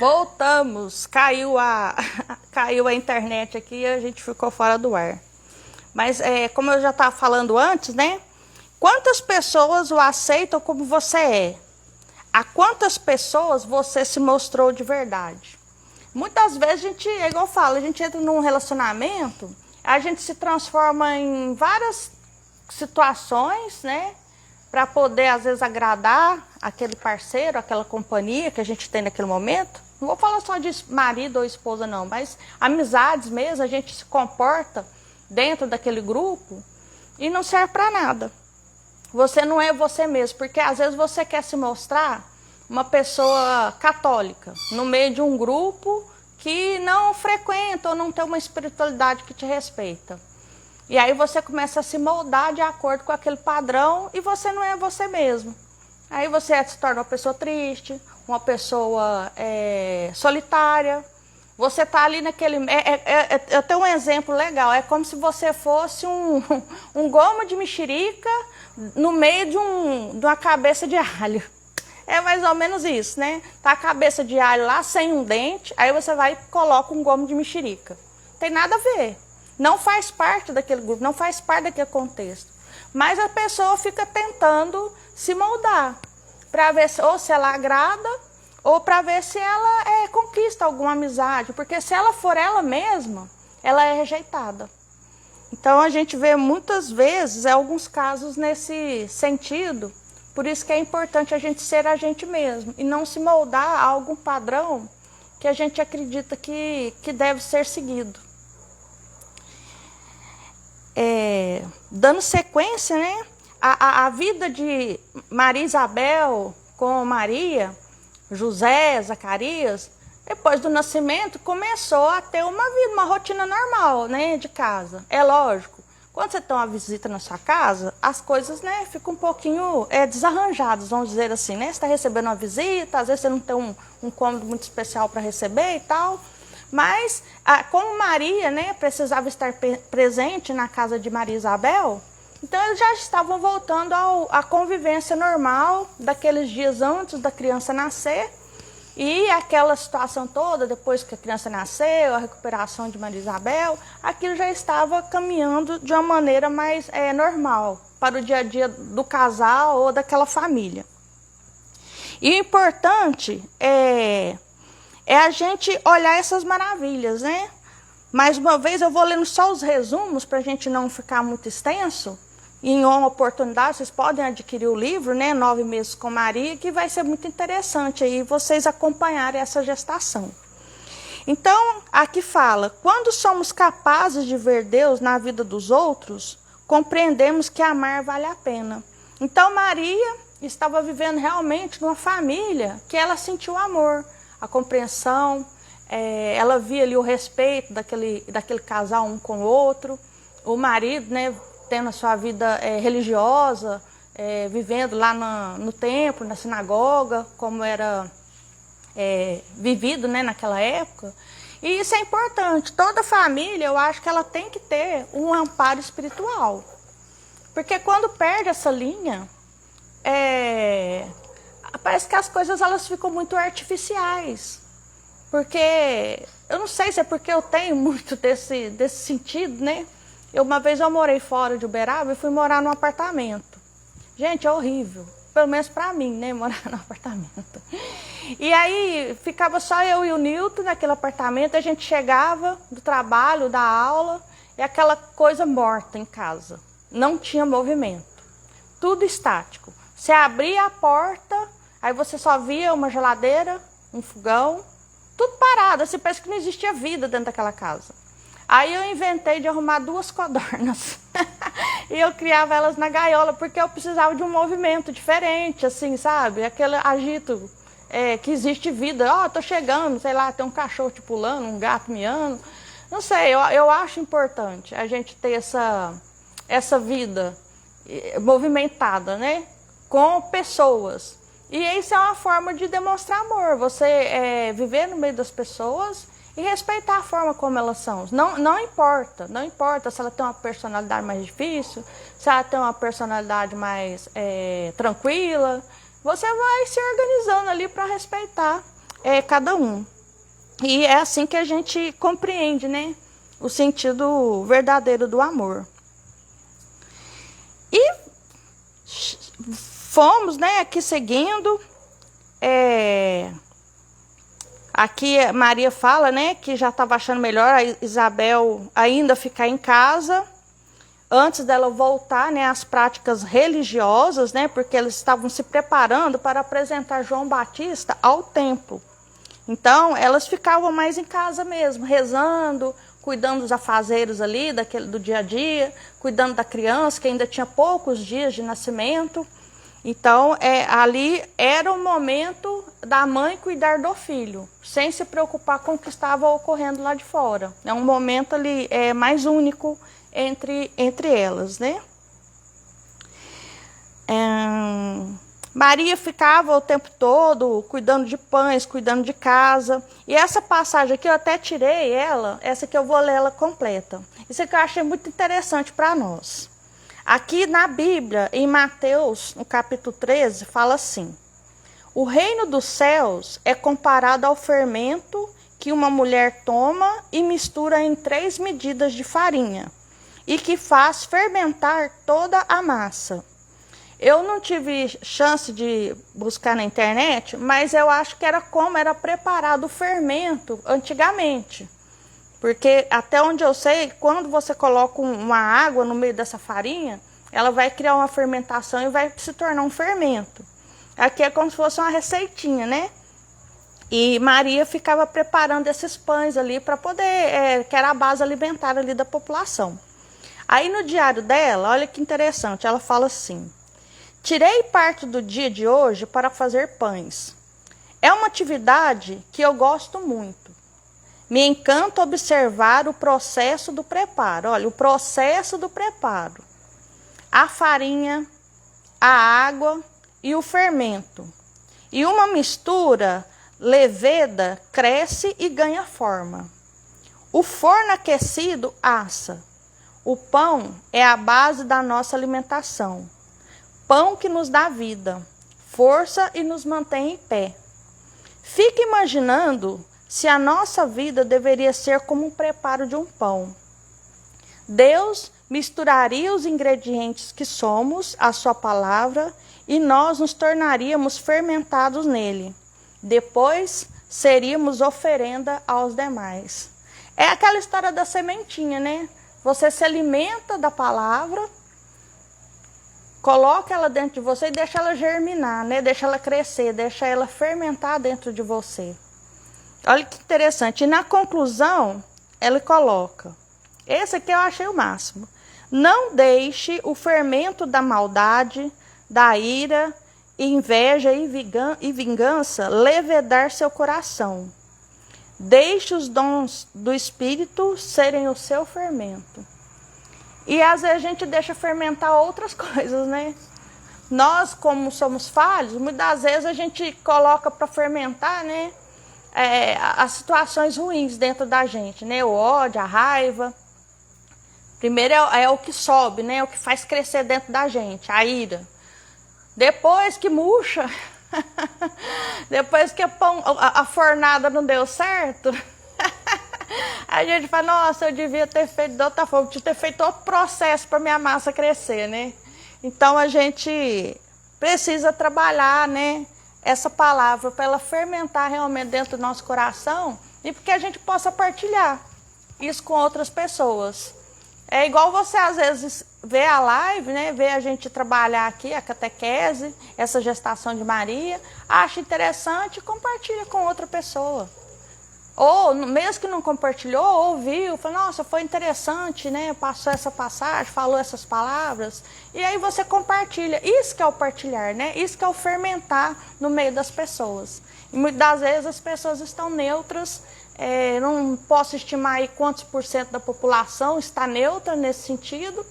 Voltamos, caiu a internet aqui e a gente ficou fora do ar. Mas como eu já estava falando antes, né? Quantas pessoas o aceitam como você é? A quantas pessoas você se mostrou de verdade? Muitas vezes a gente, é igual eu falo, a gente entra num relacionamento, a gente se transforma em várias situações, né? Para poder, às vezes, agradar aquele parceiro, aquela companhia que a gente tem naquele momento. Não vou falar só de marido ou esposa, não, mas amizades mesmo, a gente se comporta dentro daquele grupo e não serve para nada. Você não é você mesmo, porque às vezes você quer se mostrar uma pessoa católica no meio de um grupo que não frequenta ou não tem uma espiritualidade que te respeita. E aí você começa a se moldar de acordo com aquele padrão e você não é você mesmo. Aí você se torna uma pessoa triste, uma pessoa solitária. Você está ali naquele... eu tenho um exemplo legal, é como se você fosse um gomo de mexerica no meio de uma cabeça de alho. É mais ou menos isso, né? Tá a cabeça de alho lá sem um dente, aí você vai e coloca um gomo de mexerica. Não tem nada a ver. Não faz parte daquele grupo, não faz parte daquele contexto. Mas a pessoa fica tentando se moldar para ver ou se ela agrada ou para ver se ela conquista alguma amizade. Porque se ela for ela mesma, ela é rejeitada. Então a gente vê muitas vezes alguns casos nesse sentido. Por isso que é importante a gente ser a gente mesmo e não se moldar a algum padrão que a gente acredita que deve ser seguido. Dando sequência, né? A vida de Maria Isabel com Maria, José, Zacarias, depois do nascimento, começou a ter uma vida, uma rotina normal, né, de casa. É lógico, quando você tem uma visita na sua casa, as coisas, né, ficam um pouquinho desarranjadas, vamos dizer assim, né? Você está recebendo uma visita, às vezes você não tem um cômodo muito especial para receber e tal. Mas, como Maria, né, precisava estar presente na casa de Maria Isabel, então eles já estavam voltando à convivência normal daqueles dias antes da criança nascer. E aquela situação toda, depois que a criança nasceu, a recuperação de Maria Isabel, aquilo já estava caminhando de uma maneira mais normal para o dia a dia do casal ou daquela família. E o importante é a gente olhar essas maravilhas, né? Mais uma vez, eu vou lendo só os resumos para a gente não ficar muito extenso. E em uma oportunidade, vocês podem adquirir o livro, né? 9 Meses com Maria, que vai ser muito interessante aí vocês acompanharem essa gestação. Então, aqui fala, quando somos capazes de ver Deus na vida dos outros, compreendemos que amar vale a pena. Então, Maria estava vivendo realmente numa família que ela sentiu amor, a compreensão, ela via ali o respeito daquele casal um com o outro, o marido, né, tendo a sua vida religiosa, vivendo lá no templo, na sinagoga, como era vivido, né, naquela época. E isso é importante. Toda família, eu acho que ela tem que ter um amparo espiritual. Porque quando perde essa linha, parece que as coisas elas ficam muito artificiais. Porque, eu não sei se é porque eu tenho muito desse sentido, né? Uma vez eu morei fora de Uberaba e fui morar num apartamento. Gente, é horrível. Pelo menos pra mim, né? Morar num apartamento. E aí, ficava só eu e o Nilton naquele apartamento. A gente chegava do trabalho, da aula, e aquela coisa morta em casa. Não tinha movimento. Tudo estático. Você abria a porta, aí você só via uma geladeira, um fogão, tudo parado. Assim, parece que não existia vida dentro daquela casa. Aí eu inventei de arrumar 2 codornas. E eu criava elas na gaiola, porque eu precisava de um movimento diferente, assim, sabe? Aquele agito que existe vida. Ó, tô chegando, sei lá, tem um cachorro te pulando, um gato miando. Não sei, eu acho importante a gente ter essa vida movimentada, né? Com pessoas. E isso é uma forma de demonstrar amor. Você viver no meio das pessoas e respeitar a forma como elas são. Não importa se ela tem uma personalidade mais difícil, se ela tem uma personalidade mais tranquila. Você vai se organizando ali para respeitar cada um. E é assim que a gente compreende, né, o sentido verdadeiro do amor. E fomos, né, aqui seguindo. Aqui Maria fala, né, que já estava achando melhor a Isabel ainda ficar em casa, antes dela voltar, né, às práticas religiosas, né, porque eles estavam se preparando para apresentar João Batista ao templo. Então, elas ficavam mais em casa mesmo, rezando, cuidando dos afazeres ali, do dia a dia, cuidando da criança, que ainda tinha poucos dias de nascimento. Então, ali era o momento da mãe cuidar do filho, sem se preocupar com o que estava ocorrendo lá de fora. É um momento ali mais único entre elas, né? Maria ficava o tempo todo cuidando de pães, cuidando de casa. E essa passagem aqui eu até tirei ela, essa aqui eu vou ler ela completa. Isso aqui eu achei muito interessante para nós. Aqui na Bíblia, em Mateus, no capítulo 13, fala assim: o reino dos céus é comparado ao fermento que uma mulher toma e mistura em 3 medidas de farinha, e que faz fermentar toda a massa. Eu não tive chance de buscar na internet, mas eu acho que era como era preparado o fermento antigamente. Porque até onde eu sei, quando você coloca uma água no meio dessa farinha, ela vai criar uma fermentação e vai se tornar um fermento. Aqui é como se fosse uma receitinha, né? E Maria ficava preparando esses pães ali para poder, que era a base alimentar ali da população. Aí no diário dela, olha que interessante, ela fala assim: tirei parte do dia de hoje para fazer pães. É uma atividade que eu gosto muito. Me encanta observar o processo do preparo. Olha, o processo do preparo. A farinha, a água e o fermento. E uma mistura leveda cresce e ganha forma. O forno aquecido assa. O pão é a base da nossa alimentação. Pão que nos dá vida, força e nos mantém em pé. Fique imaginando se a nossa vida deveria ser como um preparo de um pão. Deus misturaria os ingredientes que somos, a sua palavra, e nós nos tornaríamos fermentados nele. Depois, seríamos oferenda aos demais. É aquela história da sementinha, né? Você se alimenta da palavra, coloca ela dentro de você e deixa ela germinar, né? Deixa ela crescer, deixa ela fermentar dentro de você. Olha que interessante. E na conclusão, ela coloca: esse aqui eu achei o máximo. Não deixe o fermento da maldade, da ira, inveja e vingança levedar seu coração. Deixe os dons do Espírito serem o seu fermento. E às vezes a gente deixa fermentar outras coisas, né? Nós, como somos falhos, muitas vezes a gente coloca para fermentar, né? As situações ruins dentro da gente, né? O ódio, a raiva. Primeiro é o que sobe, né? O que faz crescer dentro da gente, a ira. Depois que murcha, depois que a fornada não deu certo, a gente fala: nossa, eu devia ter feito de outra forma, eu devia ter feito outro processo para minha massa crescer, né? Então a gente precisa trabalhar, né, essa palavra para ela fermentar realmente dentro do nosso coração e porque a gente possa partilhar isso com outras pessoas. É igual você às vezes vê a live, né, vê a gente trabalhar aqui, a catequese, essa gestação de Maria, acha interessante e compartilha com outra pessoa. Ou mesmo que não compartilhou, ouviu, falou: nossa, foi interessante, né? Passou essa passagem, falou essas palavras. E aí você compartilha. Isso que é o partilhar, né? Isso que é o fermentar no meio das pessoas. E muitas das vezes as pessoas estão neutras. Não posso estimar aí quantos % da população está neutra nesse sentido.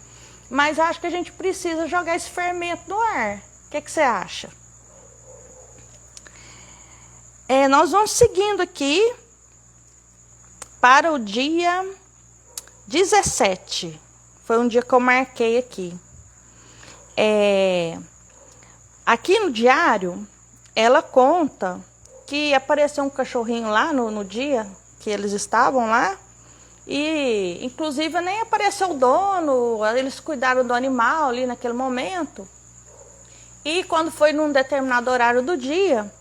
Mas eu acho que a gente precisa jogar esse fermento no ar. O que você acha? Nós vamos seguindo aqui para o dia 17. Foi um dia que eu marquei aqui. Aqui no diário, ela conta que apareceu um cachorrinho lá no dia que eles estavam lá. E, inclusive, nem apareceu o dono, eles cuidaram do animal ali naquele momento. E quando foi num determinado horário do dia,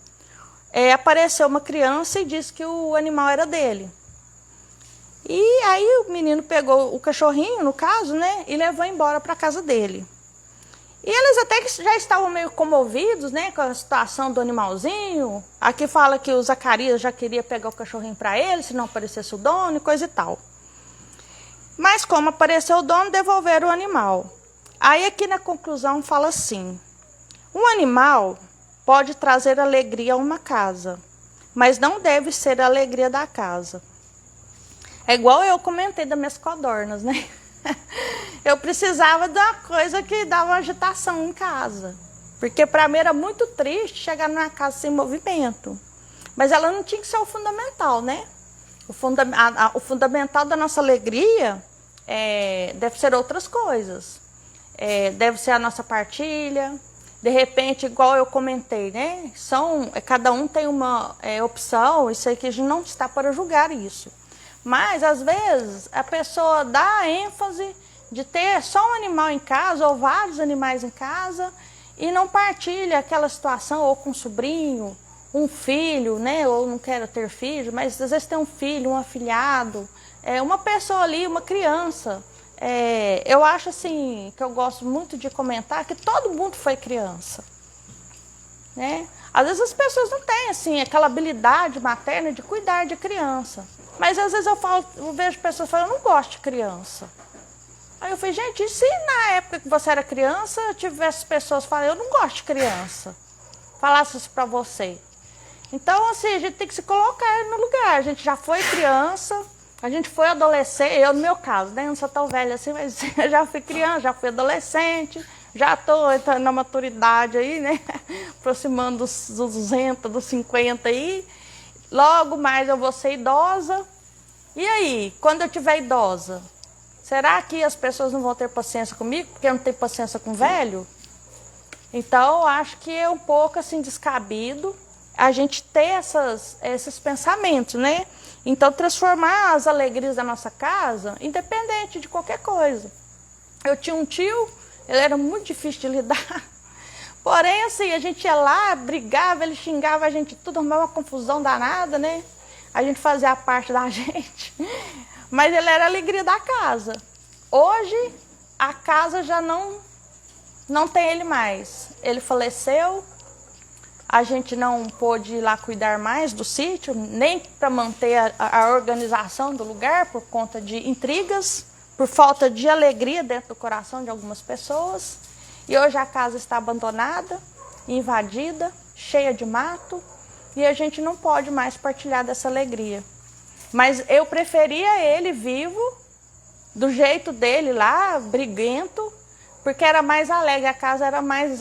apareceu uma criança e disse que o animal era dele. E aí o menino pegou o cachorrinho, no caso, né, e levou embora para casa dele. E eles até que já estavam meio comovidos, né, com a situação do animalzinho. Aqui fala que o Zacarias já queria pegar o cachorrinho para ele, se não aparecesse o dono e coisa e tal. Mas como apareceu o dono, devolveram o animal. Aí aqui na conclusão fala assim: um animal pode trazer alegria a uma casa, mas não deve ser a alegria da casa. É igual eu comentei das minhas codornas, né? Eu precisava de uma coisa que dava agitação em casa. Porque para mim era muito triste chegar numa casa sem movimento. Mas ela não tinha que ser o fundamental, né? O fundamental da nossa alegria deve ser outras coisas. Deve ser a nossa partilha. De repente, igual eu comentei, né? Cada um tem uma opção, isso aí que a gente não está para julgar isso. Mas, às vezes, a pessoa dá a ênfase de ter só um animal em casa ou vários animais em casa e não partilha aquela situação ou com um sobrinho, um filho, né? Ou não quero ter filho, mas às vezes tem um filho, um afilhado, uma pessoa ali, uma criança. Eu acho assim, que eu gosto muito de comentar que todo mundo foi criança, né? Às vezes as pessoas não têm assim, aquela habilidade materna de cuidar de criança. Mas às vezes eu vejo pessoas falando, eu não gosto de criança. Aí eu falei, gente, e se na época que você era criança, tivesse pessoas falando, eu não gosto de criança, falasse isso pra você. Então, assim, a gente tem que se colocar no lugar. A gente já foi criança, a gente foi adolescente, eu no meu caso, né? Eu não sou tão velha assim, mas eu já fui criança, já fui adolescente, já estou entrando na maturidade aí, né? Aproximando dos 200, dos 50 aí. Logo mais eu vou ser idosa. E aí, quando eu tiver idosa, será que as pessoas não vão ter paciência comigo? Porque eu não tenho paciência com velho? Então, eu acho que é um pouco assim descabido a gente ter esses pensamentos, né? Então, transformar as alegrias da nossa casa, independente de qualquer coisa. Eu tinha um tio, ele era muito difícil de lidar. Porém, assim, a gente ia lá, brigava, ele xingava a gente tudo, arrumava uma confusão danada, né? A gente fazia a parte da gente. Mas ele era a alegria da casa. Hoje, a casa já não tem ele mais. Ele faleceu, a gente não pôde ir lá cuidar mais do sítio, nem para manter a organização do lugar, por conta de intrigas, por falta de alegria dentro do coração de algumas pessoas. E hoje a casa está abandonada, invadida, cheia de mato, e a gente não pode mais partilhar dessa alegria. Mas eu preferia ele vivo, do jeito dele lá, briguento, porque era mais alegre, a casa era mais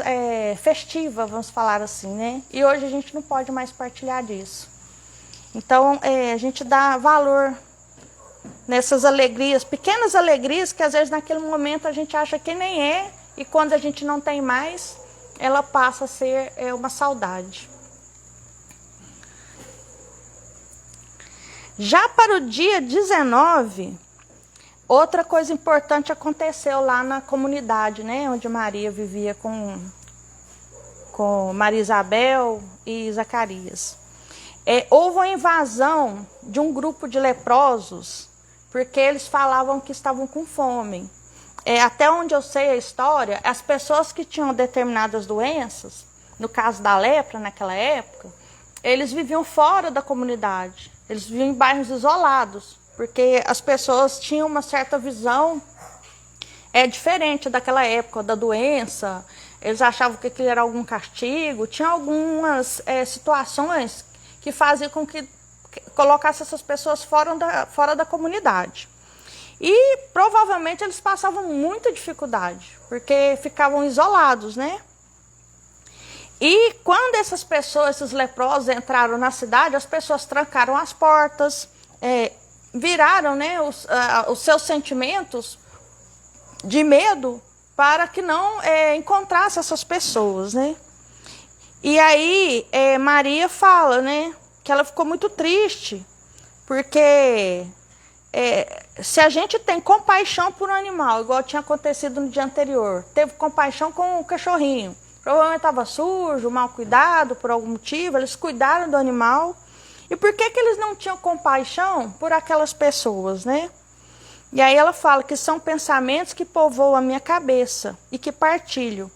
festiva, vamos falar assim, né? E hoje a gente não pode mais partilhar disso. Então, a gente dá valor nessas alegrias, pequenas alegrias que às vezes naquele momento a gente acha que nem é, e quando a gente não tem mais, ela passa a ser uma saudade. Já para o dia 19, outra coisa importante aconteceu lá na comunidade, né, onde Maria vivia com Maria Isabel e Zacarias. Houve uma invasão de um grupo de leprosos, porque eles falavam que estavam com fome. Até onde eu sei a história, as pessoas que tinham determinadas doenças, no caso da lepra naquela época, eles viviam fora da comunidade, eles viviam em bairros isolados, porque as pessoas tinham uma certa visão diferente daquela época, da doença, eles achavam que aquilo era algum castigo, tinha algumas situações que faziam com que colocasse essas pessoas fora da comunidade. E provavelmente eles passavam muita dificuldade, porque ficavam isolados, né? E quando essas pessoas, esses leprosos entraram na cidade, as pessoas trancaram as portas, viraram, né, os seus sentimentos de medo para que não encontrasse essas pessoas, né? E aí Maria fala, né, que ela ficou muito triste, porque se a gente tem compaixão por um animal, igual tinha acontecido no dia anterior, teve compaixão com o cachorrinho, provavelmente estava sujo, mal cuidado por algum motivo, eles cuidaram do animal. E por que eles não tinham compaixão por aquelas pessoas, né? E aí ela fala que são pensamentos que povoam a minha cabeça e que partilho.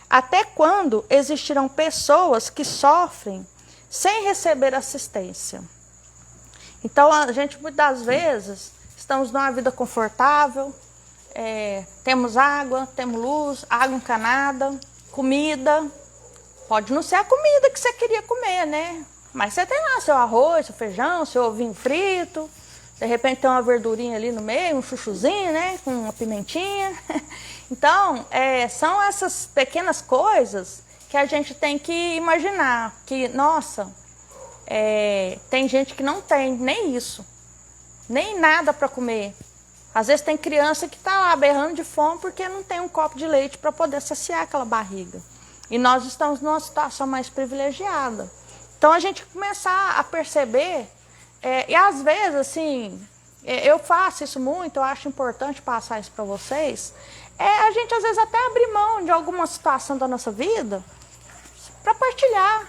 Até quando existirão pessoas que sofrem sem receber assistência? Então, a gente, muitas das vezes, estamos numa vida confortável, temos água, temos luz, água encanada, comida. Pode não ser a comida que você queria comer, né? Mas você tem lá seu arroz, seu feijão, seu ovinho frito. De repente tem uma verdurinha ali no meio, um chuchuzinho, né? Com uma pimentinha. Então, são essas pequenas coisas que a gente tem que imaginar. Que, nossa, tem gente que não tem nem isso. Nem nada para comer. Às vezes tem criança que está lá berrando de fome porque não tem um copo de leite para poder saciar aquela barriga. E nós estamos numa situação mais privilegiada. Então, a gente começar a perceber, e às vezes, assim, eu faço isso muito, eu acho importante passar isso para vocês, a gente às vezes até abrir mão de alguma situação da nossa vida para partilhar.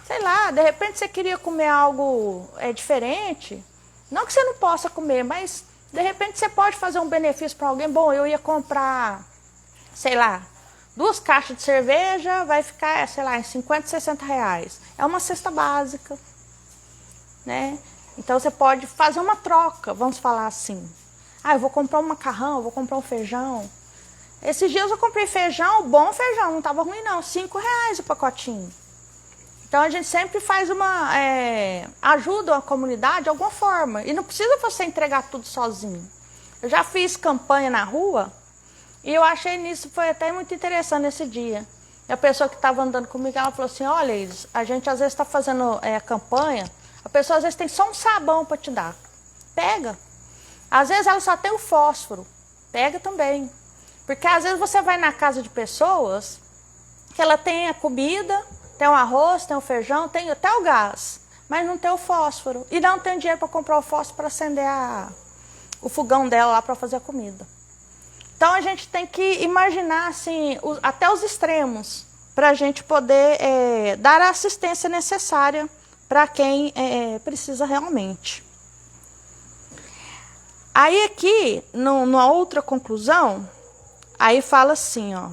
Sei lá, de repente você queria comer algo diferente, não que você não possa comer, mas de repente você pode fazer um benefício para alguém. Bom, eu ia comprar, sei lá, 2 caixas de cerveja, vai ficar, sei lá, em 50, 60 reais. É uma cesta básica, né? Então, você pode fazer uma troca, vamos falar assim. Ah, eu vou comprar um macarrão, eu vou comprar um feijão. Esses dias eu comprei feijão, bom feijão, não estava ruim não, 5 reais o pacotinho. Então, a gente sempre faz ajuda a comunidade de alguma forma. E não precisa você entregar tudo sozinho. Eu já fiz campanha na rua, e eu achei nisso, foi até muito interessante nesse dia. E a pessoa que estava andando comigo, ela falou assim, olha, Iris, a gente às vezes está fazendo campanha, a pessoa às vezes tem só um sabão para te dar. Pega. Às vezes ela só tem o fósforo. Pega também. Porque às vezes você vai na casa de pessoas que ela tem a comida, tem o arroz, tem o feijão, tem até o gás, mas não tem o fósforo. E não tem dinheiro para comprar o fósforo para acender o fogão dela lá para fazer a comida. Então, a gente tem que imaginar assim, até os extremos, para a gente poder dar a assistência necessária para quem precisa realmente. Aí aqui, numa outra conclusão, aí fala assim, ó.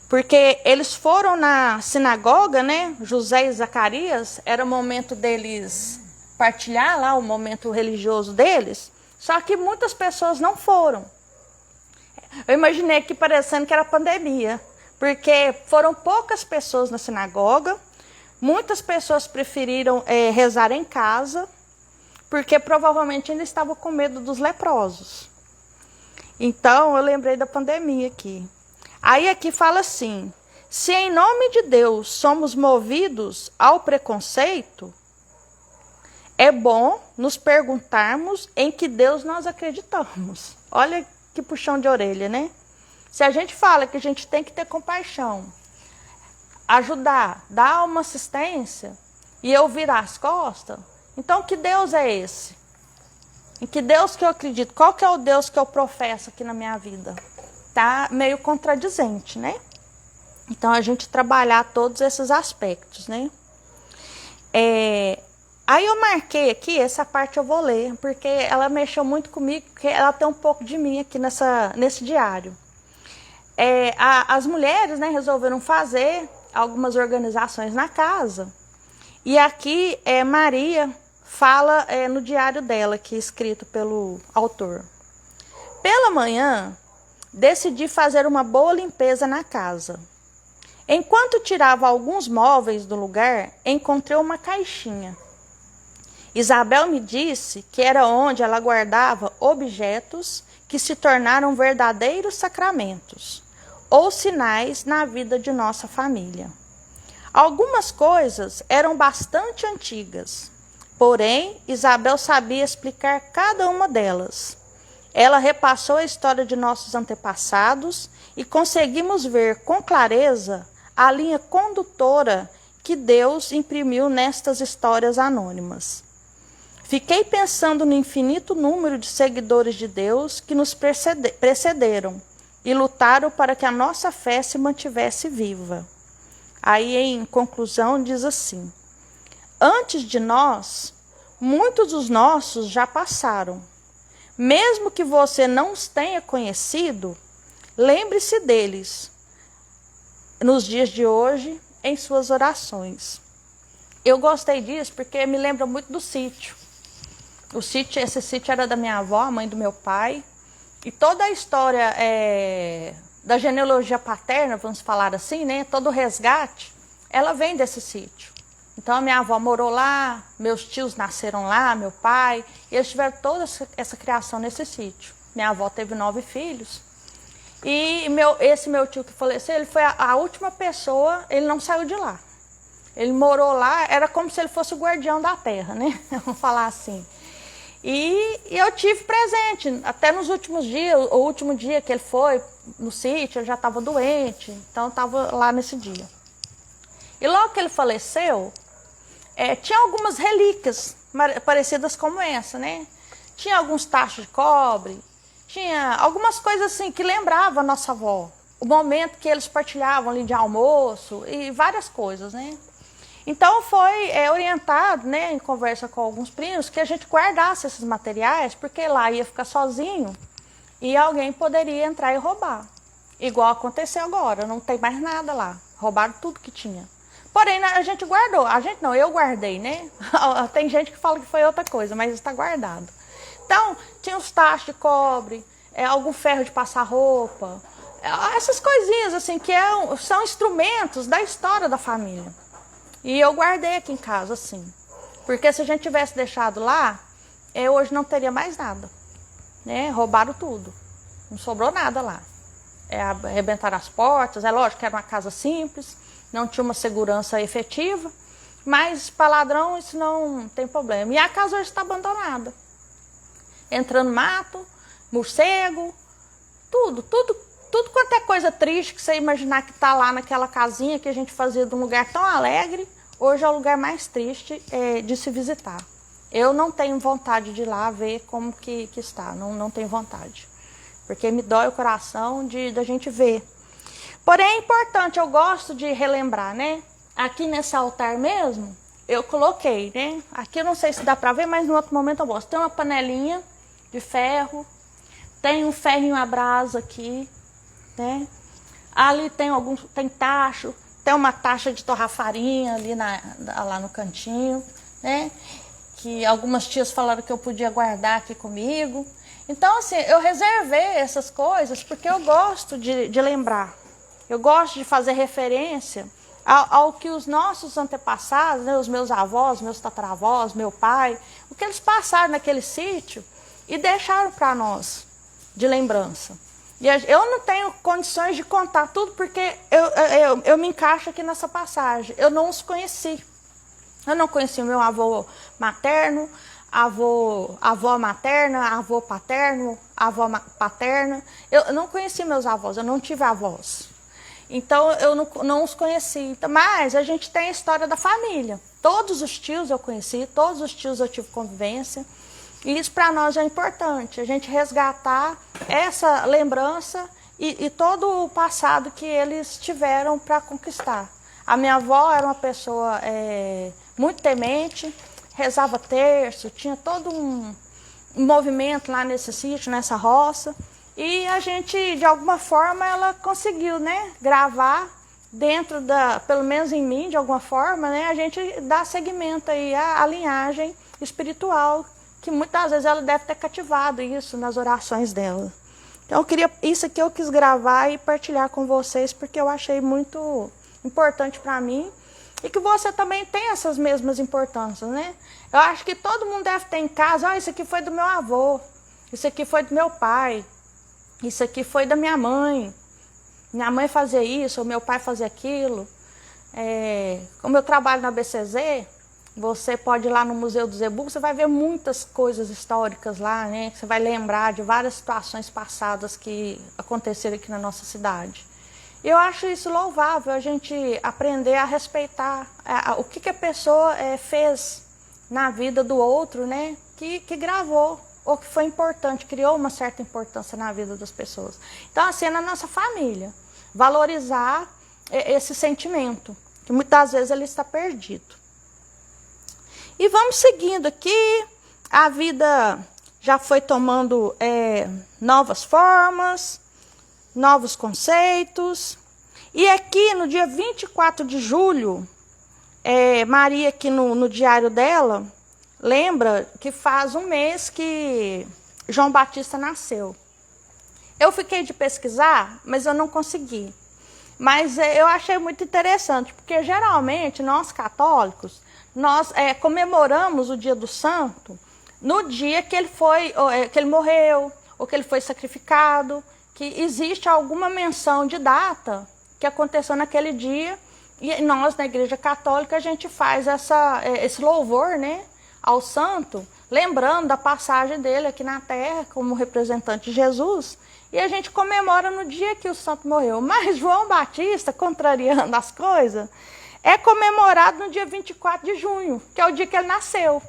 Porque eles foram na sinagoga, né? José e Zacarias, era o momento deles partilhar lá, o momento religioso deles. Só que muitas pessoas não foram. Eu imaginei aqui parecendo que era pandemia, porque foram poucas pessoas na sinagoga, muitas pessoas preferiram rezar em casa, porque provavelmente ainda estavam com medo dos leprosos. Então, eu lembrei da pandemia aqui. Aí aqui fala assim, se em nome de Deus somos movidos ao preconceito, é bom nos perguntarmos em que Deus nós acreditamos. Olha que puxão de orelha, né? Se a gente fala que a gente tem que ter compaixão, ajudar, dar uma assistência, e eu virar as costas, então que Deus é esse? Em que Deus que eu acredito? Qual que é o Deus que eu professo aqui na minha vida? Tá meio contradizente, né? Então, a gente trabalhar todos esses aspectos, né? Aí eu marquei aqui, essa parte eu vou ler, porque ela mexeu muito comigo, porque ela tem um pouco de mim aqui nesse diário. As mulheres, né, resolveram fazer algumas organizações na casa, e aqui Maria fala no diário dela, aqui escrito pelo autor. Pela manhã, decidi fazer uma boa limpeza na casa. Enquanto tirava alguns móveis do lugar, encontrei uma caixinha. Isabel me disse que era onde ela guardava objetos que se tornaram verdadeiros sacramentos, ou sinais na vida de nossa família. Algumas coisas eram bastante antigas, porém Isabel sabia explicar cada uma delas. Ela repassou a história de nossos antepassados e conseguimos ver com clareza a linha condutora que Deus imprimiu nestas histórias anônimas. Fiquei pensando no infinito número de seguidores de Deus que nos precederam e lutaram para que a nossa fé se mantivesse viva. Aí, em conclusão, diz assim: antes de nós, muitos dos nossos já passaram. Mesmo que você não os tenha conhecido, lembre-se deles nos dias de hoje, em suas orações. Eu gostei disso porque me lembra muito do sítio. Esse sítio era da minha avó, a mãe do meu pai. E toda a história da genealogia paterna, vamos falar assim, né? Todo o resgate, ela vem desse sítio. Então a minha avó morou lá, meus tios nasceram lá, meu pai, e eles tiveram toda essa criação nesse sítio. Minha avó teve 9 filhos. E esse meu tio que faleceu, ele foi a última pessoa, ele não saiu de lá. Ele morou lá, era como se ele fosse o guardião da terra, né? Vamos falar assim. E eu tive presente, até nos últimos dias, o último dia que ele foi no sítio, ele já estava doente, então eu estava lá nesse dia. E logo que ele faleceu, tinha algumas relíquias parecidas como essa, né? Tinha alguns tachos de cobre, tinha algumas coisas assim que lembravam a nossa avó. O momento que eles partilhavam ali de almoço e várias coisas, né? Então foi orientado, né, em conversa com alguns primos, que a gente guardasse esses materiais, porque lá ia ficar sozinho e alguém poderia entrar e roubar. Igual aconteceu agora, não tem mais nada lá. Roubaram tudo que tinha. Porém, a gente guardou. A gente não, eu guardei, né? Tem gente que fala que foi outra coisa, mas está guardado. Então, tinha os tachos de cobre, algum ferro de passar roupa, essas coisinhas assim, que são instrumentos da história da família. E eu guardei aqui em casa, assim. Porque se a gente tivesse deixado lá, hoje não teria mais nada. Né? Roubaram tudo. Não sobrou nada lá. Arrebentaram as portas. É lógico que era uma casa simples, não tinha uma segurança efetiva. Mas para ladrão isso não tem problema. E a casa hoje está abandonada. Entrando mato, morcego, tudo quanto é coisa triste que você imaginar que está lá naquela casinha que a gente fazia de um lugar tão alegre, hoje é o lugar mais triste de se visitar. Eu não tenho vontade de ir lá ver como que está, não tenho vontade. Porque me dói o coração da gente ver. Porém é importante, eu gosto de relembrar, né? Aqui nesse altar mesmo, eu coloquei, né? Aqui eu não sei se dá para ver, mas no outro momento eu gosto. Tem uma panelinha de ferro, tem um ferrinho à brasa aqui, né? Ali tem tacho, tem uma taxa de torrar farinha ali lá no cantinho, né? Que algumas tias falaram que eu podia guardar aqui comigo. Então, assim, eu reservei essas coisas porque eu gosto de lembrar. Eu gosto de fazer referência ao que os nossos antepassados, né, os meus avós, meus tataravós, meu pai, o que eles passaram naquele sítio e deixaram para nós de lembrança. E eu não tenho condições de contar tudo porque eu me encaixo aqui nessa passagem. Eu não os conheci. Eu não conheci o meu avô materno, avó materna, avô paterno, avó paterna. Eu não conheci meus avós, eu não tive avós. Então eu não os conheci. Mas a gente tem a história da família. Todos os tios eu conheci, todos os tios eu tive convivência. E isso para nós é importante, a gente resgatar essa lembrança e todo o passado que eles tiveram para conquistar. A minha avó era uma pessoa muito temente, rezava terço, tinha todo um movimento lá nesse sítio, nessa roça. E a gente, de alguma forma, ela conseguiu, né, gravar dentro pelo menos em mim, de alguma forma, né, a gente dá seguimento aí à linhagem espiritual, que muitas vezes ela deve ter cativado isso nas orações dela. Então, isso aqui eu quis gravar e partilhar com vocês, porque eu achei muito importante para mim e que você também tem essas mesmas importâncias, né? Eu acho que todo mundo deve ter em casa, isso aqui foi do meu avô, isso aqui foi do meu pai, isso aqui foi da minha mãe fazia isso, ou meu pai fazia aquilo. Como eu trabalho na BCZ, você pode ir lá no Museu do Zebu, você vai ver muitas coisas históricas lá, né? Você vai lembrar de várias situações passadas que aconteceram aqui na nossa cidade. Eu acho isso louvável, a gente aprender a respeitar o que a pessoa fez na vida do outro, né? Que gravou, ou que foi importante, criou uma certa importância na vida das pessoas. Então, assim, é na nossa família, valorizar esse sentimento, que muitas vezes ele está perdido. E vamos seguindo aqui, a vida já foi tomando novas formas, novos conceitos. E aqui no dia 24 de julho, Maria aqui no diário dela, lembra que faz um mês que João Batista nasceu. Eu fiquei de pesquisar, mas eu não consegui. Mas eu achei muito interessante, porque geralmente nós católicos, nós comemoramos o dia do santo no dia que ele morreu, ou que ele foi sacrificado, que existe alguma menção de data que aconteceu naquele dia, e nós na Igreja Católica a gente faz esse louvor, né, ao santo, lembrando da passagem dele aqui na terra como representante de Jesus, e a gente comemora no dia que o santo morreu. Mas João Batista, contrariando as coisas, é comemorado no dia 24 de junho, que é o dia que ele nasceu.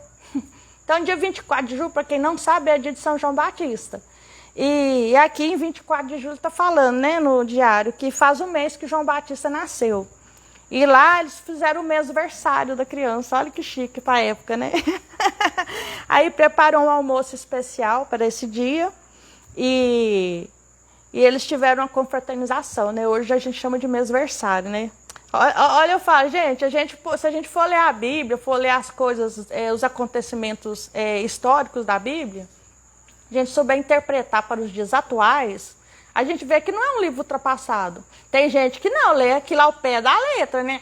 Então, dia 24 de julho, para quem não sabe, é dia de São João Batista. E aqui em 24 de julho está falando, né, no diário, que faz um mês que João Batista nasceu. E lá eles fizeram o mêsversário da criança, olha que chique para a época, né? Aí preparam um almoço especial para esse dia e eles tiveram uma confraternização, né? Hoje a gente chama de mêsversário, né? Olha, eu falo, gente, se a gente for ler a Bíblia, for ler as coisas, os acontecimentos históricos da Bíblia, a gente souber interpretar para os dias atuais, a gente vê que não é um livro ultrapassado. Tem gente que não lê aquilo ao pé da letra, né?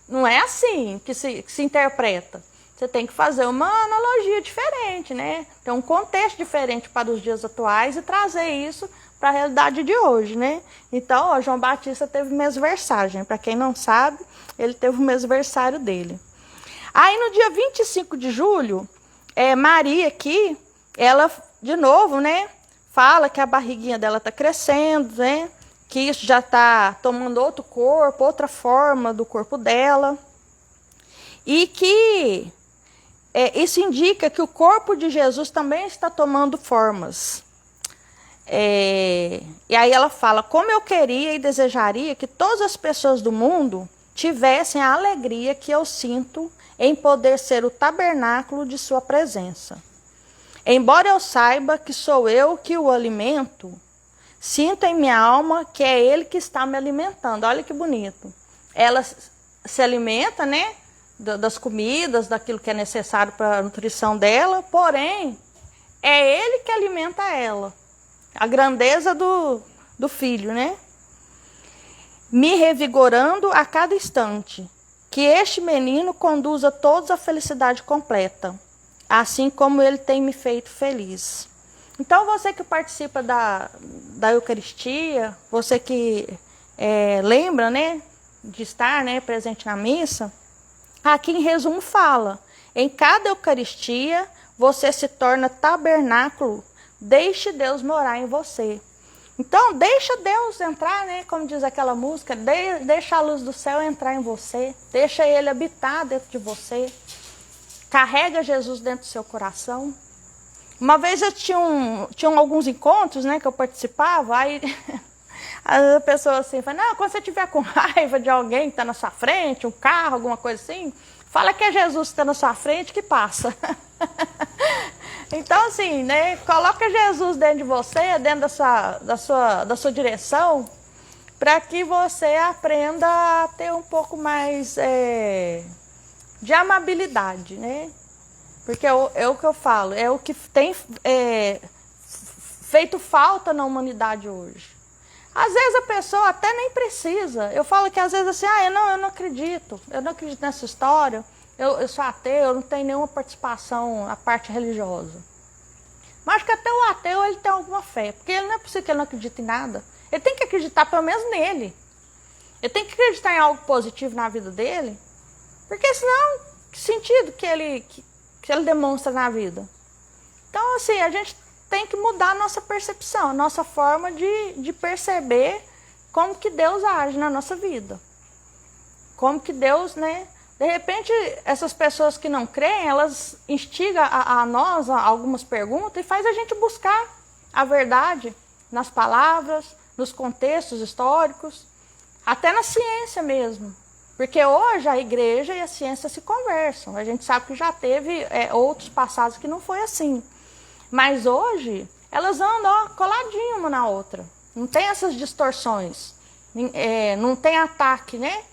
Não é assim que se interpreta. Você tem que fazer uma analogia diferente, né? Tem um contexto diferente para os dias atuais e trazer isso para a realidade de hoje, né? Então, ó, João Batista teve mêsversário. Para quem não sabe, ele teve o mêsversário dele. Aí, no dia 25 de julho, Maria aqui, ela, de novo, né? Fala que a barriguinha dela está crescendo, né? Que isso já está tomando outro corpo, outra forma do corpo dela. E que isso indica que o corpo de Jesus também está tomando formas. E aí ela fala, como eu queria e desejaria que todas as pessoas do mundo tivessem a alegria que eu sinto em poder ser o tabernáculo de sua presença. Embora eu saiba que sou eu que o alimento, sinto em minha alma que é ele que está me alimentando. Olha que bonito. Ela se alimenta, né, das comidas, daquilo que é necessário para a nutrição dela, porém, é ele que alimenta ela. A grandeza do filho, né? Me revigorando a cada instante. Que este menino conduza todos à felicidade completa, assim como ele tem me feito feliz. Então, você que participa da Eucaristia, você que lembra, né, de estar, né, presente na missa, aqui em resumo fala, em cada Eucaristia você se torna tabernáculo, deixe Deus morar em você. Então, deixa Deus entrar, né, como diz aquela música, deixa a luz do céu entrar em você, deixa Ele habitar dentro de você, carrega Jesus dentro do seu coração. Uma vez eu tinha alguns encontros, né, que eu participava, aí a pessoa assim, fala, não, quando você estiver com raiva de alguém que está na sua frente, um carro, alguma coisa assim, fala que é Jesus que está na sua frente que passa. Então, assim, né, coloca Jesus dentro de você, dentro da sua direção, para que você aprenda a ter um pouco mais de amabilidade, né? Porque é o que eu falo, é o que tem feito falta na humanidade hoje. Às vezes a pessoa até nem precisa. Eu falo que às vezes assim, eu não acredito nessa história, eu sou ateu, eu não tenho nenhuma participação na parte religiosa. Mas acho que até o ateu ele tem alguma fé, porque ele não é possível que ele não acredite em nada. Ele tem que acreditar pelo menos nele. Ele tem que acreditar em algo positivo na vida dele, porque senão, que sentido que ele demonstra na vida? Então, assim, a gente tem que mudar a nossa percepção, a nossa forma de perceber como que Deus age na nossa vida. Como que Deus, né? De repente, essas pessoas que não creem, elas instigam a nós algumas perguntas e faz a gente buscar a verdade nas palavras, nos contextos históricos, até na ciência mesmo. Porque hoje a igreja e a ciência se conversam. A gente sabe que já teve outros passados que não foi assim. Mas hoje, elas andam coladinho uma na outra. Não tem essas distorções. Não tem ataque, né?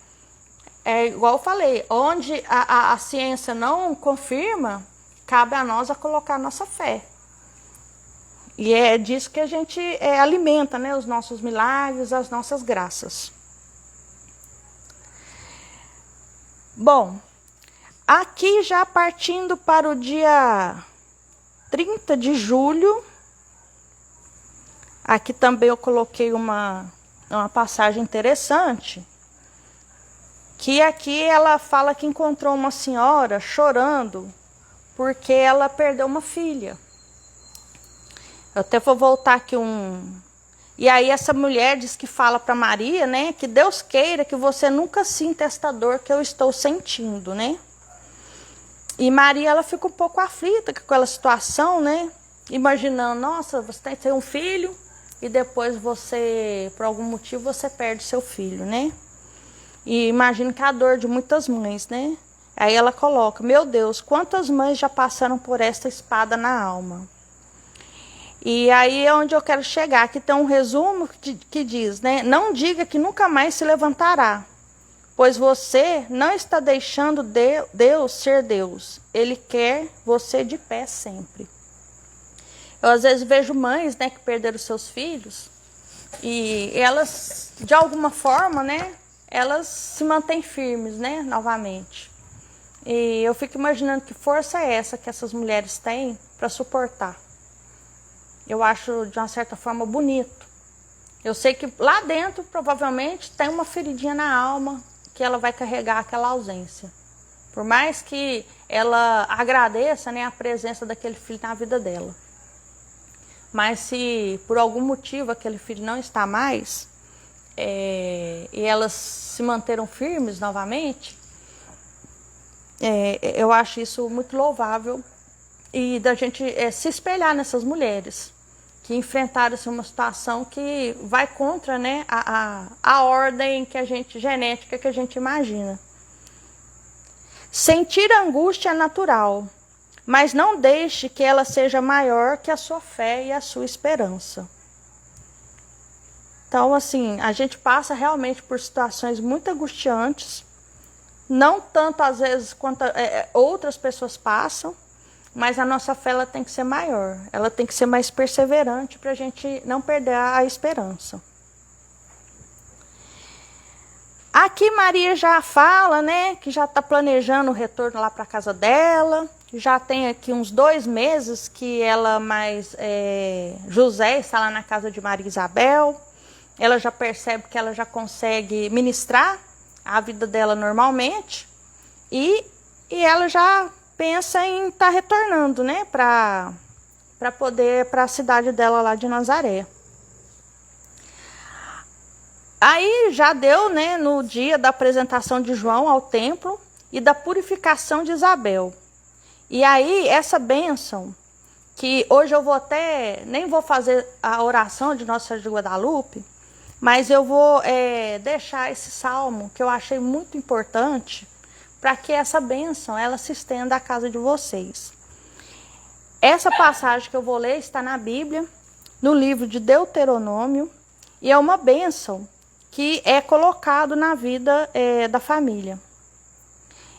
É igual eu falei, onde a ciência não confirma, cabe a nós a colocar a nossa fé. E é disso que a gente alimenta, né, os nossos milagres, as nossas graças. Bom, aqui já partindo para o dia 30 de julho, aqui também eu coloquei uma passagem interessante, que aqui ela fala que encontrou uma senhora chorando porque ela perdeu uma filha. Eu até vou voltar aqui E aí essa mulher diz que fala para Maria, né, que Deus queira que você nunca sinta esta dor que eu estou sentindo, né? E Maria, ela fica um pouco aflita com aquela situação, né? Imaginando, nossa, você tem que ter um filho e depois você, por algum motivo, você perde seu filho, né? E imagino que é a dor de muitas mães, né? Aí ela coloca, meu Deus, quantas mães já passaram por esta espada na alma? E aí é onde eu quero chegar. Aqui tem um resumo que diz, né? Não diga que nunca mais se levantará, pois você não está deixando Deus ser Deus. Ele quer você de pé sempre. Eu às vezes vejo mães, né, que perderam seus filhos e elas, de alguma forma, né, elas se mantêm firmes, né, novamente. E eu fico imaginando que força é essa que essas mulheres têm para suportar. Eu acho, de uma certa forma, bonito. Eu sei que lá dentro, provavelmente, tem uma feridinha na alma que ela vai carregar aquela ausência. Por mais que ela agradeça, né, a presença daquele filho na vida dela. Mas se por algum motivo aquele filho não está mais, e elas se manteram firmes novamente, eu acho isso muito louvável. E da gente se espelhar nessas mulheres que enfrentaram assim, uma situação que vai contra, né, a ordem que genética que a gente imagina. Sentir angústia é natural, mas não deixe que ela seja maior que a sua fé e a sua esperança. Então, assim, a gente passa realmente por situações muito angustiantes, não tanto às vezes quanto outras pessoas passam, mas a nossa fé ela tem que ser maior, ela tem que ser mais perseverante para a gente não perder a esperança. Aqui Maria já fala, né, que já está planejando o retorno lá para a casa dela, já tem aqui uns 2 meses que ela José está lá na casa de Maria Isabel, ela já percebe que ela já consegue ministrar a vida dela normalmente e ela já pensa em estar retornando, né, para a cidade dela lá de Nazaré. Aí já deu, né, no dia da apresentação de João ao templo e da purificação de Isabel. E aí essa bênção, que hoje eu nem vou fazer a oração de Nossa Senhora de Guadalupe, mas eu vou deixar esse salmo que eu achei muito importante para que essa bênção ela se estenda à casa de vocês. Essa passagem que eu vou ler está na Bíblia, no livro de Deuteronômio, e é uma bênção que é colocado na vida da família.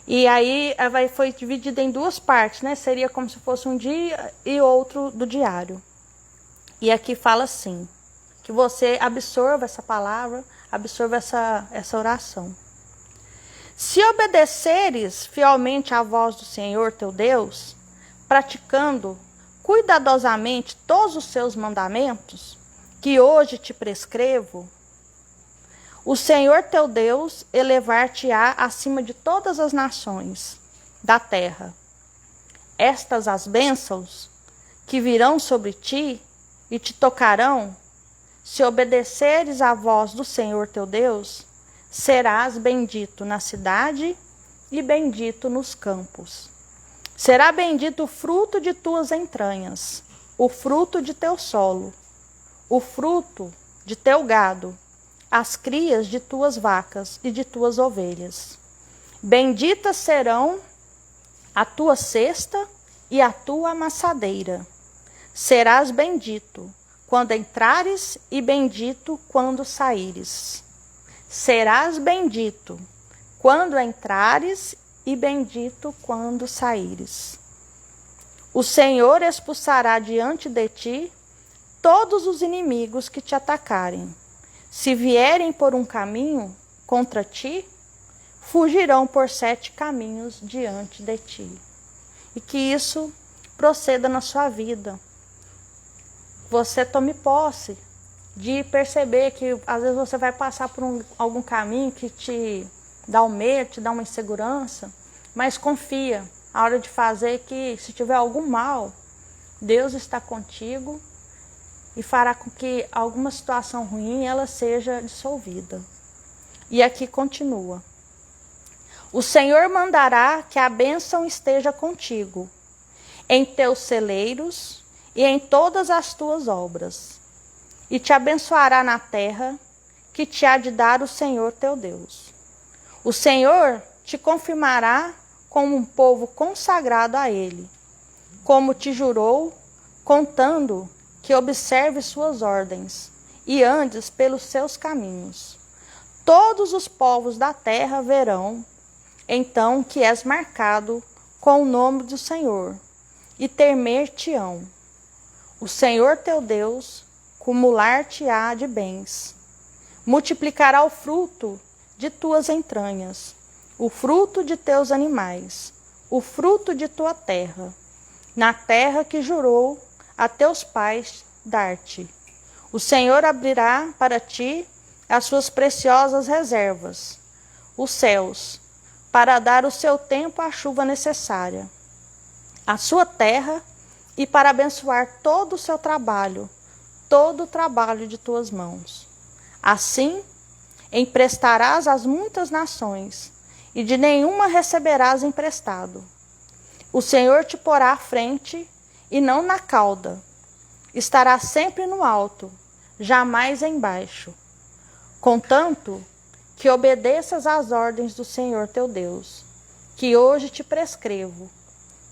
E aí foi dividida em 2 partes, né? Seria como se fosse um dia e outro do diário. E aqui fala assim, que você absorva essa palavra, absorva essa oração. Se obedeceres fielmente à voz do Senhor teu Deus, praticando cuidadosamente todos os seus mandamentos, que hoje te prescrevo, o Senhor teu Deus elevar-te-á acima de todas as nações da terra. Estas as bênçãos que virão sobre ti e te tocarão, se obedeceres à voz do Senhor teu Deus, serás bendito na cidade e bendito nos campos. Será bendito o fruto de tuas entranhas, o fruto de teu solo, o fruto de teu gado, as crias de tuas vacas e de tuas ovelhas. Benditas serão a tua cesta e a tua amassadeira. Serás bendito quando entrares e bendito quando saíres. Serás bendito quando entrares e bendito quando saíres. O Senhor expulsará diante de ti todos os inimigos que te atacarem. Se vierem por um caminho contra ti, fugirão por 7 caminhos diante de ti. E que isso proceda na sua vida. Você tome posse de perceber que às vezes você vai passar por algum caminho que te dá um medo, te dá uma insegurança, mas confia a hora de fazer que se tiver algum mal, Deus está contigo e fará com que alguma situação ruim ela seja dissolvida. E aqui continua. O Senhor mandará que a bênção esteja contigo, em teus celeiros e em todas as tuas obras, e te abençoará na terra que te há de dar o Senhor teu Deus. O Senhor te confirmará como um povo consagrado a Ele, como te jurou, contando que observe suas ordens e andes pelos seus caminhos. Todos os povos da terra verão, então, que és marcado com o nome do Senhor, e temer-te-ão. O Senhor teu Deus cumular-te-á de bens, multiplicará o fruto de tuas entranhas, o fruto de teus animais, o fruto de tua terra, na terra que jurou a teus pais dar-te. O Senhor abrirá para ti as suas preciosas reservas, os céus, para dar o seu tempo à chuva necessária, a sua terra, e para abençoar todo o seu trabalho, todo o trabalho de tuas mãos. Assim, emprestarás às muitas nações, e de nenhuma receberás emprestado. O Senhor te porá à frente, e não na cauda. Estará sempre no alto, jamais embaixo. Contanto que obedeças às ordens do Senhor teu Deus, que hoje te prescrevo,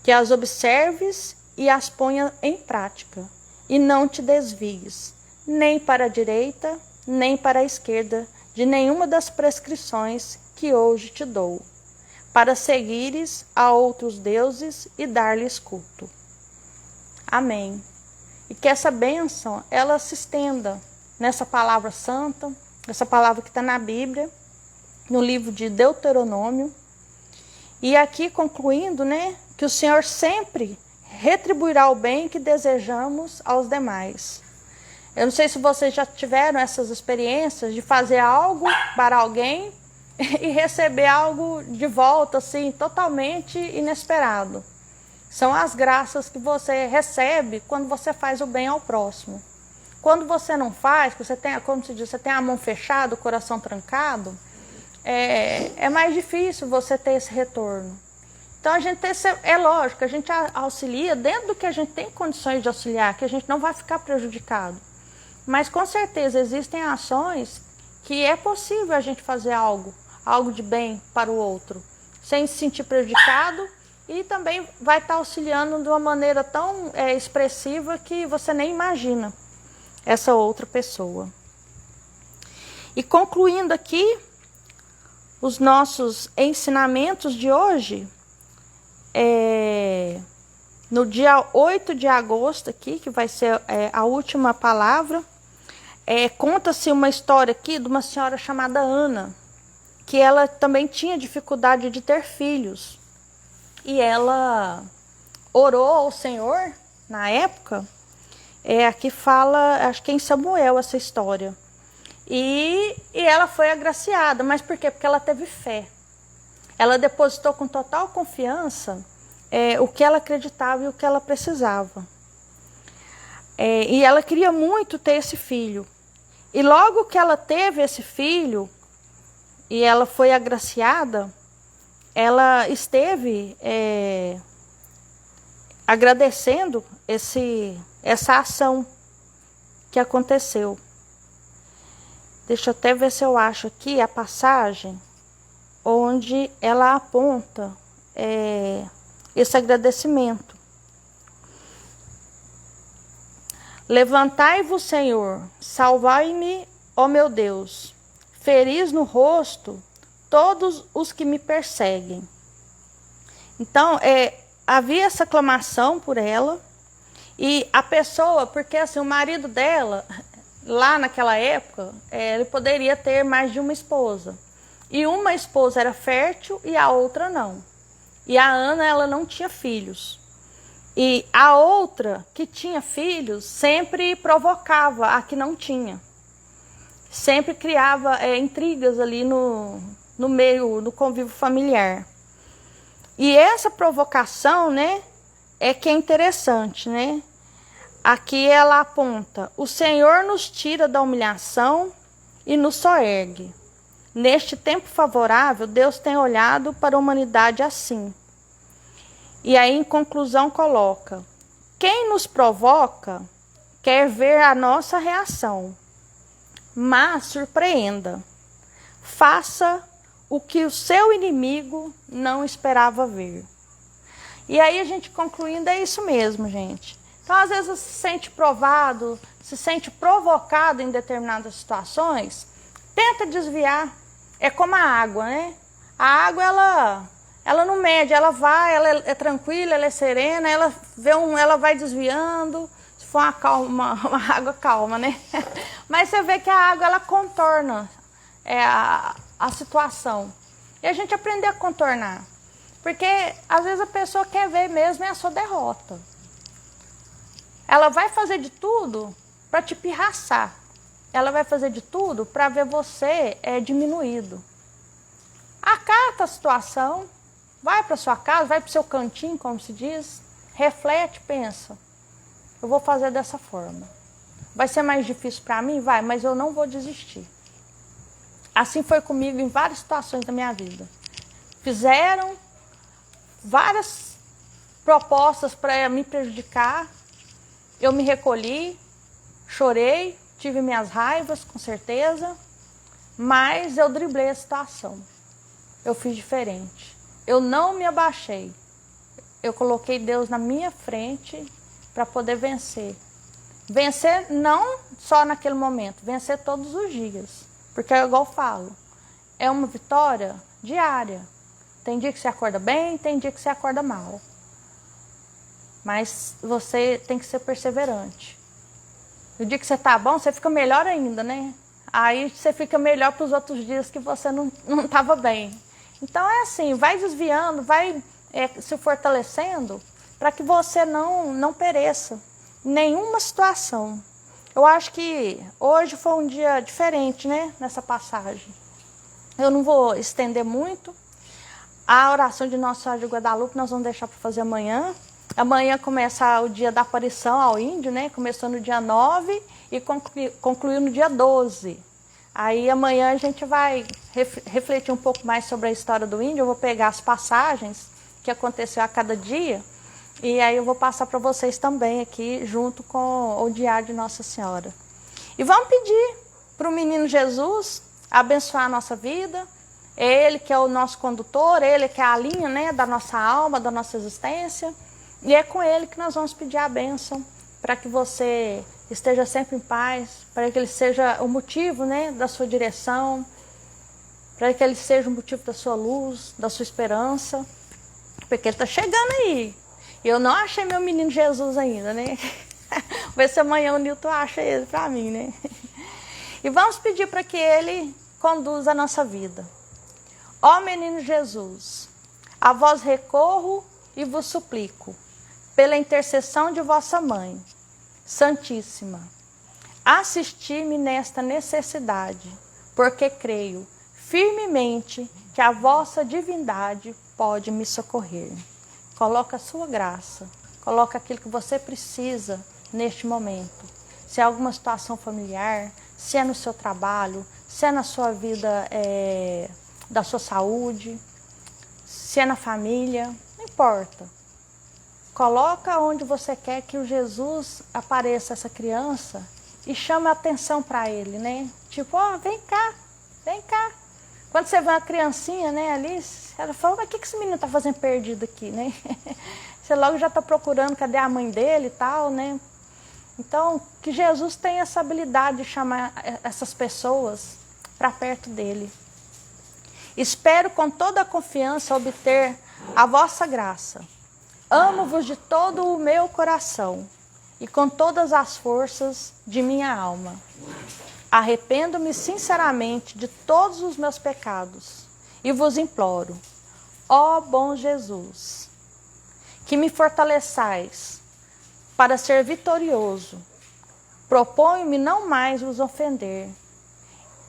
que as observes e as ponha em prática, e não te desvies, nem para a direita, nem para a esquerda, de nenhuma das prescrições que hoje te dou, para seguires a outros deuses e dar-lhes culto. Amém. E que essa bênção, ela se estenda nessa palavra santa, essa palavra que está na Bíblia, no livro de Deuteronômio. E aqui concluindo, que o Senhor sempre retribuirá o bem que desejamos aos demais. Eu não sei se vocês já tiveram essas experiências de fazer algo para alguém e receber algo de volta, assim, totalmente inesperado. São as graças que você recebe quando você faz o bem ao próximo. Quando você não faz, que você tem, como se diz, você tem a mão fechada, o coração trancado, é mais difícil você ter esse retorno. Então, é lógico, a gente auxilia dentro do que a gente tem condições de auxiliar, que a gente não vai ficar prejudicado. Mas, com certeza, existem ações que é possível a gente fazer algo de bem para o outro, sem se sentir prejudicado, e também vai estar auxiliando de uma maneira tão expressiva que você nem imagina essa outra pessoa. E concluindo aqui os nossos ensinamentos de hoje, no dia 8 de agosto aqui, que vai ser a última palavra, conta-se uma história aqui de uma senhora chamada Ana, que ela também tinha dificuldade de ter filhos. E ela orou ao Senhor, na época, aqui fala, acho que é em Samuel essa história. E ela foi agraciada, mas por quê? Porque ela teve fé. Ela depositou com total confiança o que ela acreditava e o que ela precisava. E ela queria muito ter esse filho. E logo que ela teve esse filho e ela foi agraciada, ela esteve agradecendo essa ação que aconteceu. Deixa eu até ver se eu acho aqui a passagem onde ela aponta esse agradecimento. Levantai-vos, Senhor, salvai-me, ó meu Deus, feris no rosto todos os que me perseguem. Então, havia essa aclamação por ela, e a pessoa, porque assim, o marido dela, lá naquela época, ele poderia ter mais de uma esposa. E uma esposa era fértil e a outra não. E a Ana, ela não tinha filhos. E a outra, que tinha filhos, sempre provocava a que não tinha. Sempre criava intrigas ali no meio, no convívio familiar. E essa provocação, né, é que é interessante, né? Aqui ela aponta: o Senhor nos tira da humilhação e nos soergue. Neste tempo favorável, Deus tem olhado para a humanidade assim. E aí, em conclusão, coloca: quem nos provoca quer ver a nossa reação, mas surpreenda. Faça o que o seu inimigo não esperava ver. E aí, a gente concluindo, é isso mesmo, gente. Então, às vezes, você se sente provado, se sente provocado em determinadas situações, tenta desviar. É como a água, né? A água, ela não mede, ela vai, ela é tranquila, ela é serena, ela vai desviando, se for uma água calma, né? Mas você vê que a água, ela contorna a situação. E a gente aprender a contornar. Porque, às vezes, a pessoa quer ver mesmo a sua derrota. Ela vai fazer de tudo para te pirraçar. Ela vai fazer de tudo para ver você diminuído. Acata a situação, vai para sua casa, vai para o seu cantinho, como se diz, reflete, pensa: eu vou fazer dessa forma. Vai ser mais difícil para mim? Vai, mas eu não vou desistir. Assim foi comigo em várias situações da minha vida. Fizeram várias propostas para me prejudicar, eu me recolhi, chorei, tive minhas raivas, com certeza, mas eu driblei a situação. Eu fiz diferente. Eu não me abaixei. Eu coloquei Deus na minha frente para poder vencer. Vencer não só naquele momento, vencer todos os dias. Porque é igual eu falo, é uma vitória diária. Tem dia que você acorda bem, tem dia que você acorda mal. Mas você tem que ser perseverante. No dia que você tá bom, você fica melhor ainda, né? Aí você fica melhor para os outros dias que você não estava bem. Então é assim, vai desviando, vai se fortalecendo para que você não pereça em nenhuma situação. Eu acho que hoje foi um dia diferente, né? Nessa passagem. Eu não vou estender muito. A oração de Nossa Senhora de Guadalupe nós vamos deixar para fazer amanhã. Amanhã começa o dia da aparição ao índio, né? Começou no dia 9 e concluiu no dia 12. Aí amanhã a gente vai refletir um pouco mais sobre a história do índio. Eu vou pegar as passagens que aconteceu a cada dia e aí eu vou passar para vocês também aqui, junto com o diário de Nossa Senhora. E vamos pedir para o menino Jesus abençoar a nossa vida. Ele que é o nosso condutor, ele que é a linha, né, da nossa alma, da nossa existência. E é com ele que nós vamos pedir a bênção, para que você esteja sempre em paz, para que ele seja o motivo, né, da sua direção, para que ele seja o motivo da sua luz, da sua esperança, porque ele está chegando aí. Eu não achei meu menino Jesus ainda, né? Vou ver se amanhã o Nilton acha ele para mim, né? E vamos pedir para que ele conduza a nossa vida. Ó menino Jesus, a vós recorro e vos suplico, pela intercessão de vossa mãe, Santíssima, assisti-me nesta necessidade, porque creio firmemente que a vossa divindade pode me socorrer. Coloca a sua graça, coloca aquilo que você precisa neste momento. Se é alguma situação familiar, se é no seu trabalho, se é na sua vida da sua saúde, se é na família, não importa. Coloca onde você quer que o Jesus apareça, essa criança, e chama a atenção para ele, né? Tipo, ó, vem cá, vem cá. Quando você vê uma criancinha, né, ali, ela fala, mas o que esse menino tá fazendo perdido aqui, né? Você logo já tá procurando cadê a mãe dele e tal, né? Então, que Jesus tenha essa habilidade de chamar essas pessoas para perto dele. Espero com toda a confiança obter a vossa graça. Amo-vos de todo o meu coração e com todas as forças de minha alma. Arrependo-me sinceramente de todos os meus pecados e vos imploro, ó bom Jesus, que me fortaleçais para ser vitorioso. Proponho-me não mais vos ofender,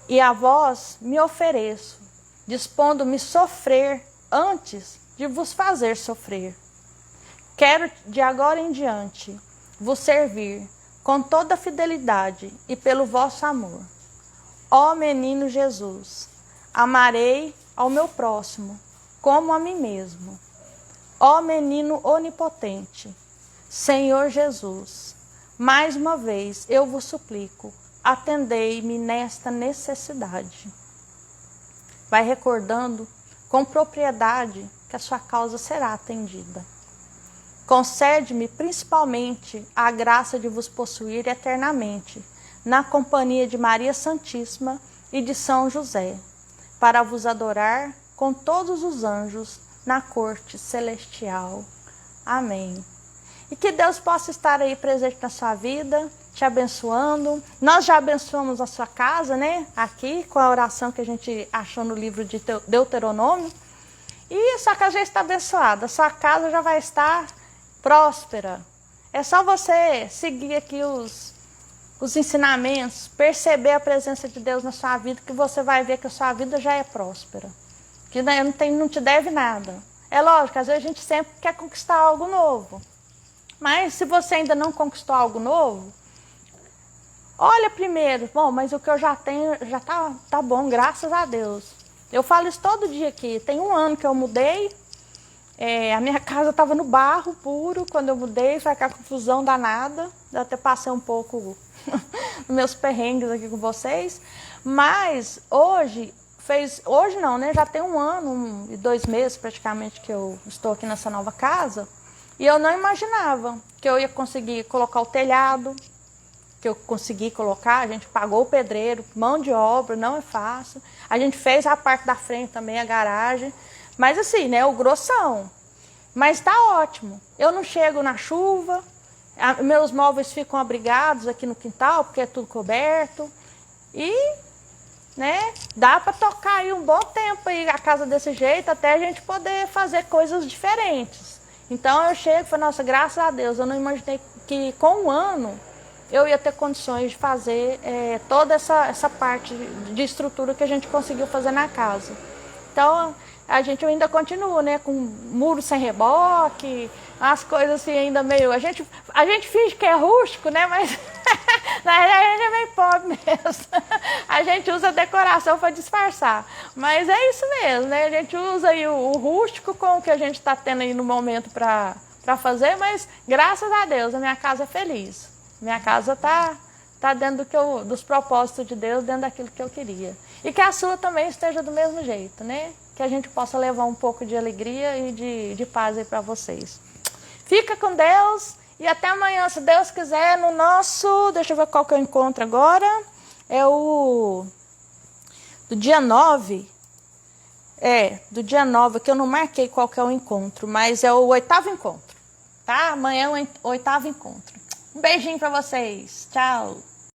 e a vós me ofereço, dispondo-me sofrer antes de vos fazer sofrer. Quero de agora em diante vos servir com toda fidelidade e pelo vosso amor. Ó menino Jesus, amarei ao meu próximo como a mim mesmo. Ó menino onipotente, Senhor Jesus, mais uma vez eu vos suplico, atendei-me nesta necessidade. Vai recordando com propriedade que a sua causa será atendida. Concede-me principalmente a graça de vos possuir eternamente, na companhia de Maria Santíssima e de São José, para vos adorar com todos os anjos na corte celestial. Amém. E que Deus possa estar aí presente na sua vida, te abençoando. Nós já abençoamos a sua casa, né? Aqui, com a oração que a gente achou no livro de Deuteronômio. E a sua casa já está abençoada, a sua casa já vai estar próspera. É só você seguir aqui os ensinamentos, perceber a presença de Deus na sua vida, que você vai ver que a sua vida já é próspera. Que não te deve nada. É lógico, às vezes a gente sempre quer conquistar algo novo. Mas se você ainda não conquistou algo novo, olha primeiro, bom, mas o que eu já tenho já tá bom, graças a Deus. Eu falo isso todo dia aqui. Tem 1 ano que eu mudei. A minha casa estava no barro puro quando eu mudei, foi aquela confusão danada. Eu até passei um pouco meus perrengues aqui com vocês. Mas hoje não, né? Já tem 1 ano e 2 meses praticamente que eu estou aqui nessa nova casa. E eu não imaginava que eu ia conseguir colocar o telhado, que eu consegui colocar. A gente pagou o pedreiro, mão de obra, não é fácil. A gente fez a parte da frente também, a garagem. Mas assim, né, o grossão. Mas tá ótimo. Eu não chego na chuva, meus móveis ficam abrigados aqui no quintal, porque é tudo coberto. E, né, dá para tocar aí um bom tempo aí a casa desse jeito, até a gente poder fazer coisas diferentes. Então eu chego e falo, nossa, graças a Deus, eu não imaginei que com 1 ano eu ia ter condições de fazer toda essa parte de estrutura que a gente conseguiu fazer na casa. Então, a gente ainda continua, né, com muro sem reboque, as coisas assim ainda meio... A gente finge que é rústico, né, mas na realidade a gente é meio pobre mesmo. A gente usa a decoração para disfarçar. Mas é isso mesmo, né, a gente usa aí o rústico com o que a gente está tendo aí no momento para fazer, mas graças a Deus a minha casa é feliz. Minha casa tá dentro dos propósitos de Deus, dentro daquilo que eu queria. E que a sua também esteja do mesmo jeito, né? Que a gente possa levar um pouco de alegria e de paz aí para vocês. Fica com Deus e até amanhã, se Deus quiser, no nosso... Deixa eu ver qual que eu encontro agora. É o... do dia 9. Do dia 9, que eu não marquei qual que é o encontro, mas é o 8º encontro, tá? Amanhã é o 8º encontro. Um beijinho para vocês. Tchau.